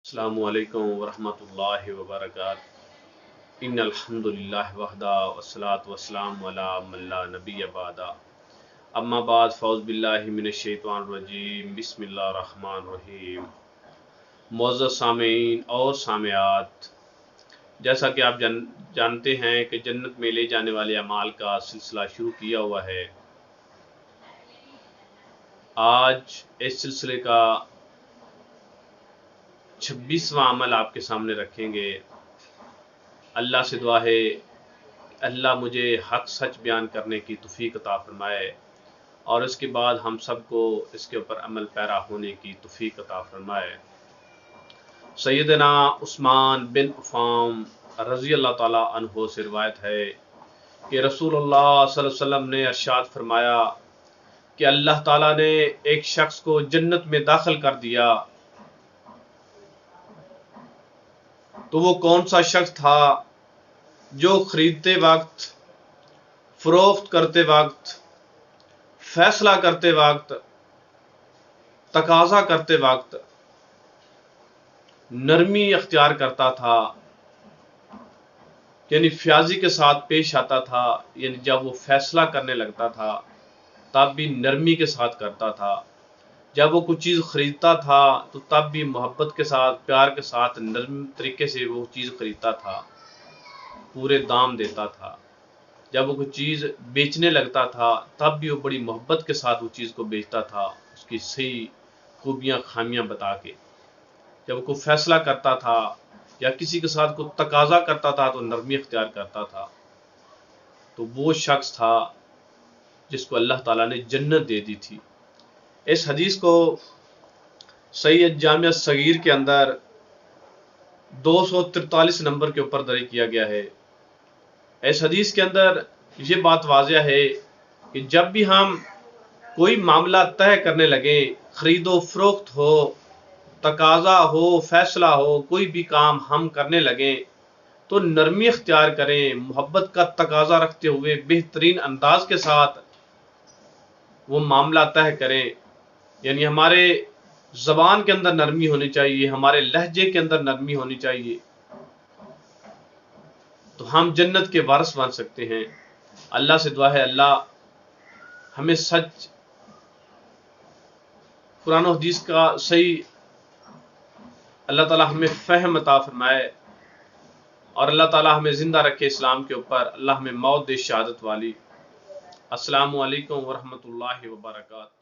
अस्सलामु अलैकुम वरहमतुल्लाहि वबरकातुहू। इन्नल हम्दुलिल्लाहि वहदा वस्सलातु वस्सलामु अला मन ला नबिय्य बअदा। अम्मा बाद फ़ौज़ बिल्लाहि मिनश शैतानिर रजीम बिस्मिल्लाहिर रहमानिर रहीम। मुअज़्ज़ज़ सामीईन और सामियात, जैसा कि आप जानते हैं कि जन्नत में ले जाने वाले अमाल का सिलसिला शुरू किया हुआ है। आज इस सिलसिले का 26वां अमल आपके सामने रखेंगे। अल्लाह से दुआ है अल्लाह मुझे हक सच बयान करने की तौफीक अता फरमाए और इसके बाद हम सबको इसके ऊपर अमल पैरा होने की तौफीक अता फरमाए। सैयदना उस्मान बिन अफ़्फ़ान रज़ी अल्लाह ताला अन्हो से रिवायत है कि रसूलुल्लाह सल्लल्लाहु अलैहि वसल्लम ने इरशाद फरमाया कि अल्लाह ताला ने एक शख्स को जन्नत में दाखिल कर दिया। तो वो कौन सा शख्स था जो खरीदते वक्त, फरोख्त करते वक्त, फैसला करते वक्त, तकाजा करते वक्त नरमी अख्तियार करता था, यानी फ्याजी के साथ पेश आता था। यानी जब वो फैसला करने लगता था तब भी नरमी के साथ करता था। जब वो कुछ चीज़ खरीदता था तो तब भी मोहब्बत के साथ, प्यार के साथ, नरम तरीके से वो चीज़ खरीदता था, पूरे दाम देता था। जब वो कुछ चीज़ बेचने लगता था तब भी वो बड़ी मोहब्बत के साथ वो चीज़ को बेचता था, उसकी सही खूबियाँ खामियाँ बता के। जब वो कोई फैसला करता था या किसी के साथ कोई तकाजा करता था तो नरमी अख्तियार करता था। तो वो शख्स था जिसको अल्लाह ताला ने जन्नत दे दी थी। इस हदीस को सही जामिया सगीर के अंदर 243 नंबर के ऊपर दर्ज किया गया है। इस हदीस के अंदर ये बात वाज़िया है कि जब भी हम कोई मामला तय करने लगे, खरीदो फरोख्त हो, तकाजा हो, फैसला हो, कोई भी काम हम करने लगे तो नरमी अख्तियार करें, मोहब्बत का तकाजा रखते हुए बेहतरीन अंदाज के साथ वो मामला तय करें। यानी हमारे ज़बान के अंदर नरमी होनी चाहिए, हमारे लहजे के अंदर नरमी होनी चाहिए, तो हम जन्नत के वारिस बन सकते हैं। अल्लाह से दुआ है अल्लाह हमें सच कुरान और हदीस का सही, अल्लाह ताला हमें फ़हम अता फरमाए और अल्लाह ताला हमें ज़िंदा रखे इस्लाम के ऊपर। अल्लाह हमें मौत दे शहादत वाली। अस्सलामु अलैकुम वरहमतुल्लाहि वबरकातुहू।